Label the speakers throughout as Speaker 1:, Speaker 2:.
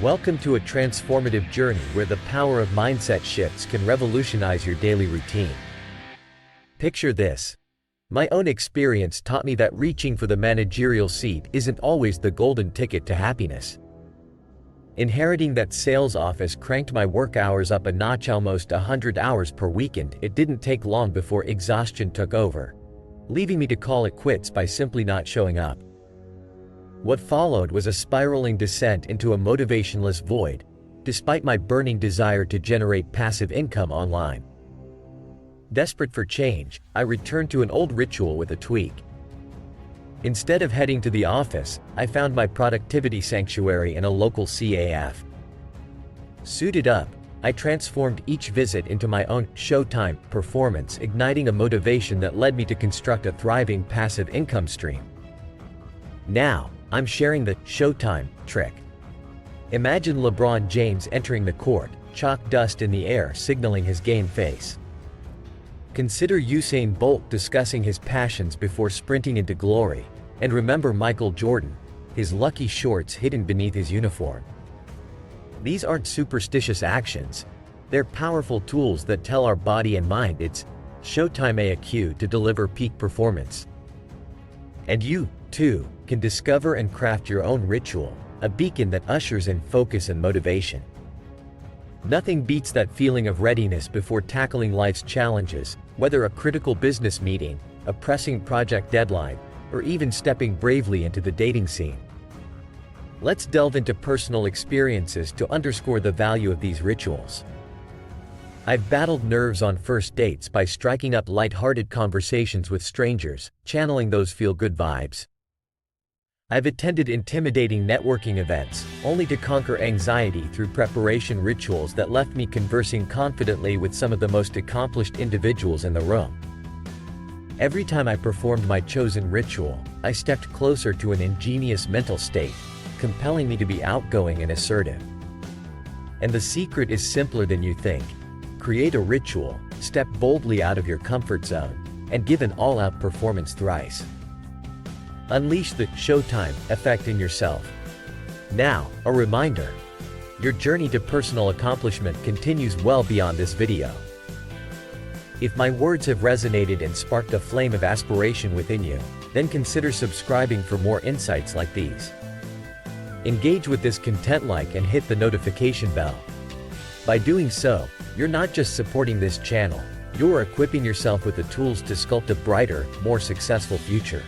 Speaker 1: Welcome to a transformative journey where the power of mindset shifts can revolutionize your daily routine. Picture this. My own experience taught me that reaching for the managerial seat isn't always the golden ticket to happiness. Inheriting that sales office cranked my work hours up a notch, almost 100 hours per weekend. It didn't take long before exhaustion took over, leaving me to call it quits by simply not showing up. What followed was a spiraling descent into a motivationless void, despite my burning desire to generate passive income online. Desperate for change, I returned to an old ritual with a tweak. Instead of heading to the office, I found my productivity sanctuary in a local CAF. Suited up, I transformed each visit into my own Showtime performance, igniting a motivation that led me to construct a thriving passive income stream. Now, I'm sharing the Showtime trick. Imagine LeBron James entering the court, chalk dust in the air signaling his game face. Consider Usain Bolt discussing his passions before sprinting into glory, and remember Michael Jordan, his lucky shorts hidden beneath his uniform. These aren't superstitious actions. They're powerful tools that tell our body and mind it's Showtime AQ to deliver peak performance. And you, too, can discover and craft your own ritual, a beacon that ushers in focus and motivation. Nothing beats that feeling of readiness before tackling life's challenges, whether a critical business meeting, a pressing project deadline, or even stepping bravely into the dating scene. Let's delve into personal experiences to underscore the value of these rituals. I've battled nerves on first dates by striking up light-hearted conversations with strangers, channeling those feel-good vibes. I've attended intimidating networking events, only to conquer anxiety through preparation rituals that left me conversing confidently with some of the most accomplished individuals in the room. Every time I performed my chosen ritual, I stepped closer to an ingenious mental state, compelling me to be outgoing and assertive. And the secret is simpler than you think. Create a ritual, step boldly out of your comfort zone, and give an all-out performance thrice. Unleash the Showtime effect in yourself. Now, a reminder. Your journey to personal accomplishment continues well beyond this video. If my words have resonated and sparked a flame of aspiration within you, then consider subscribing for more insights like these. Engage with this content, like and hit the notification bell. By doing so, you're not just supporting this channel, you're equipping yourself with the tools to sculpt a brighter, more successful future.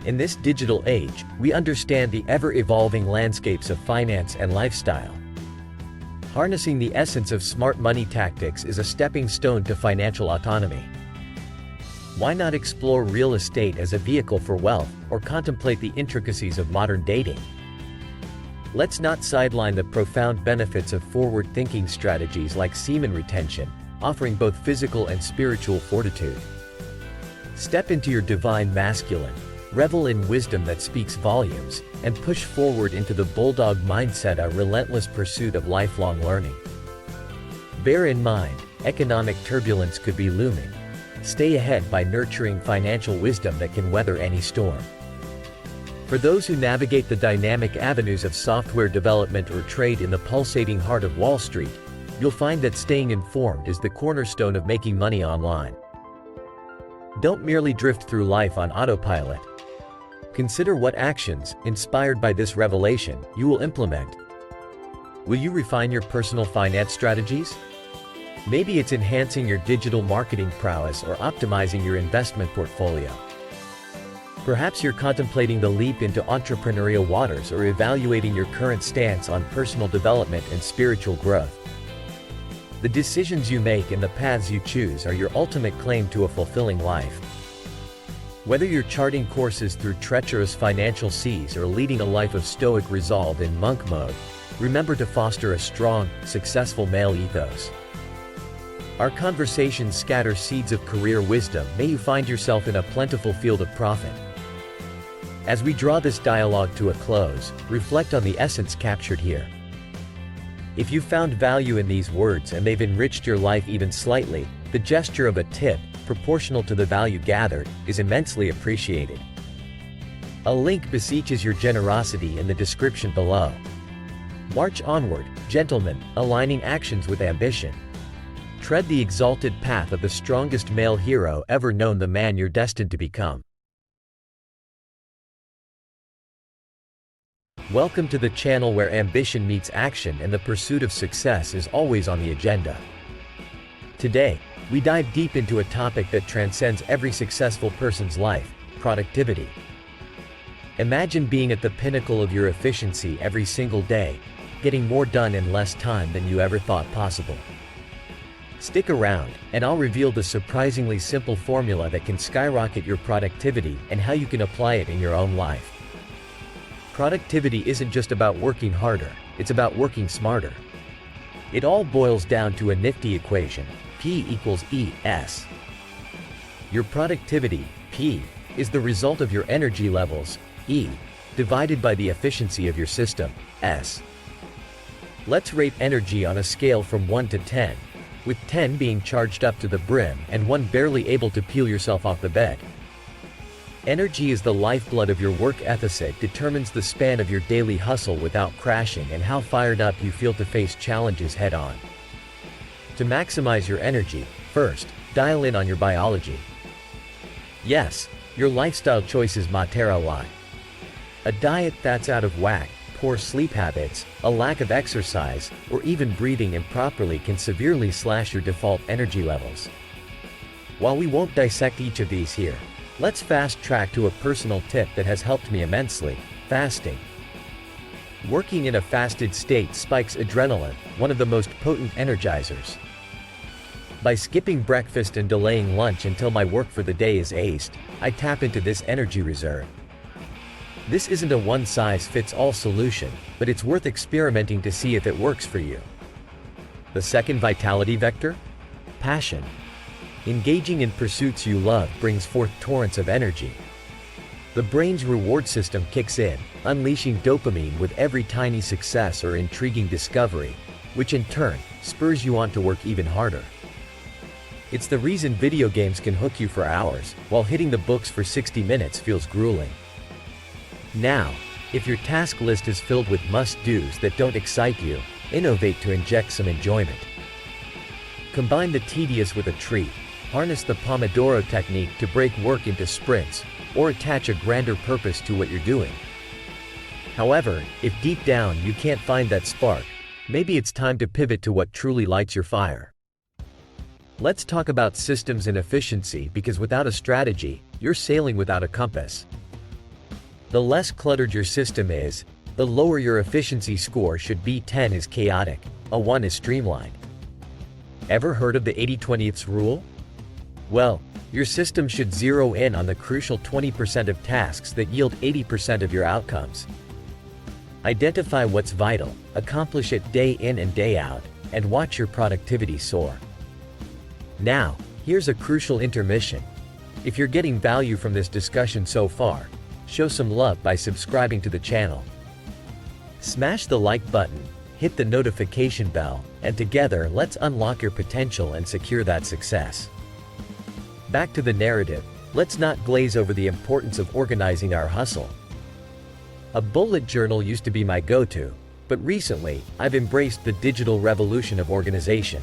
Speaker 1: In this digital age, we understand the ever-evolving landscapes of finance and lifestyle. Harnessing the essence of smart money tactics is a stepping stone to financial autonomy. Why not explore real estate as a vehicle for wealth, or contemplate the intricacies of modern dating? Let's not sideline the profound benefits of forward-thinking strategies like semen retention, offering both physical and spiritual fortitude. Step into your divine masculine, revel in wisdom that speaks volumes, and push forward into the bulldog mindset, a relentless pursuit of lifelong learning. Bear in mind, economic turbulence could be looming. Stay ahead by nurturing financial wisdom that can weather any storm. For those who navigate the dynamic avenues of software development or trade in the pulsating heart of Wall Street, you'll find that staying informed is the cornerstone of making money online. Don't merely drift through life on autopilot. Consider what actions, inspired by this revelation, you will implement. Will you refine your personal finance strategies? Maybe it's enhancing your digital marketing prowess or optimizing your investment portfolio. Perhaps you're contemplating the leap into entrepreneurial waters or evaluating your current stance on personal development and spiritual growth. The decisions you make and the paths you choose are your ultimate claim to a fulfilling life. Whether you're charting courses through treacherous financial seas or leading a life of stoic resolve in monk mode, remember to foster a strong, successful male ethos. Our conversations scatter seeds of career wisdom. May you find yourself in a plentiful field of profit. As we draw this dialogue to a close, reflect on the essence captured here. If you found value in these words and they've enriched your life even slightly, the gesture of a tip, proportional to the value gathered, is immensely appreciated. A link beseeches your generosity in the description below. March onward, gentlemen, aligning actions with ambition. Tread the exalted path of the strongest male hero ever known, the man you're destined to become. Welcome to the channel where ambition meets action and the pursuit of success is always on the agenda. Today, we dive deep into a topic that transcends every successful person's life: productivity. Imagine being at the pinnacle of your efficiency every single day, getting more done in less time than you ever thought possible. Stick around, and I'll reveal the surprisingly simple formula that can skyrocket your productivity and how you can apply it in your own life. Productivity isn't just about working harder, it's about working smarter. It all boils down to a nifty equation: P equals ES. Your productivity, P, is the result of your energy levels, E, divided by the efficiency of your system, S. Let's rate energy on a scale from 1 to 10, with 10 being charged up to the brim and 1 barely able to peel yourself off the bed. Energy is the lifeblood of your work ethic. It determines the span of your daily hustle without crashing and how fired up you feel to face challenges head-on. To maximize your energy, first, dial in on your biology. Yes, your lifestyle choices matter a lot. A diet that's out of whack, poor sleep habits, a lack of exercise, or even breathing improperly can severely slash your default energy levels. While we won't dissect each of these here, let's fast track to a personal tip that has helped me immensely: fasting. Working in a fasted state spikes adrenaline, one of the most potent energizers. By skipping breakfast and delaying lunch until my work for the day is aced, I tap into this energy reserve. This isn't a one-size-fits-all solution, but it's worth experimenting to see if it works for you. The second vitality vector? Passion. Engaging in pursuits you love brings forth torrents of energy. The brain's reward system kicks in, unleashing dopamine with every tiny success or intriguing discovery, which in turn spurs you on to work even harder. It's the reason video games can hook you for hours, while hitting the books for 60 minutes feels grueling. Now, if your task list is filled with must-dos that don't excite you, innovate to inject some enjoyment. Combine the tedious with a treat, harness the Pomodoro technique to break work into sprints, or attach a grander purpose to what you're doing. However, if deep down you can't find that spark, maybe it's time to pivot to what truly lights your fire. Let's talk about systems and efficiency, because without a strategy, you're sailing without a compass. The less cluttered your system is, the lower your efficiency score should be. 10 is chaotic, a 1 is streamlined. Ever heard of the 80-20 rule? Well, your system should zero in on the crucial 20% of tasks that yield 80% of your outcomes. Identify what's vital, accomplish it day in and day out, and watch your productivity soar. Now, here's a crucial intermission. If you're getting value from this discussion so far, show some love by subscribing to the channel. Smash the like button, hit the notification bell, and together let's unlock your potential and secure that success. Back to the narrative, let's not glaze over the importance of organizing our hustle. A bullet journal used to be my go-to, but recently, I've embraced the digital revolution of organization.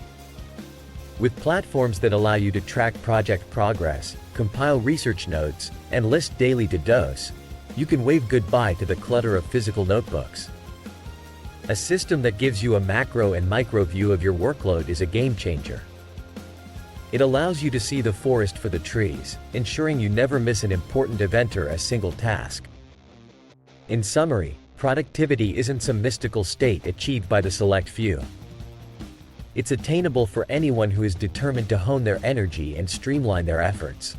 Speaker 1: With platforms that allow you to track project progress, compile research notes, and list daily to-dos, you can wave goodbye to the clutter of physical notebooks. A system that gives you a macro and micro view of your workload is a game changer. It allows you to see the forest for the trees, ensuring you never miss an important event or a single task. In summary, productivity isn't some mystical state achieved by the select few. It's attainable for anyone who is determined to hone their energy and streamline their efforts.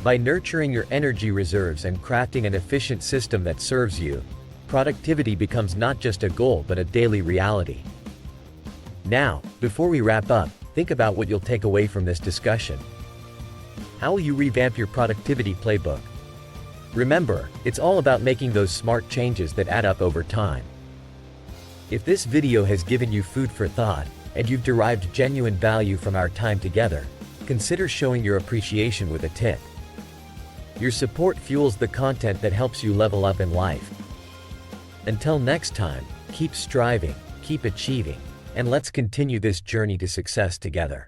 Speaker 1: By nurturing your energy reserves and crafting an efficient system that serves you, productivity becomes not just a goal but a daily reality. Now, before we wrap up, think about what you'll take away from this discussion. How will you revamp your productivity playbook? Remember, it's all about making those smart changes that add up over time. If this video has given you food for thought, and you've derived genuine value from our time together, consider showing your appreciation with a tip. Your support fuels the content that helps you level up in life. Until next time, Keep striving, keep achieving, and let's continue this journey to success together.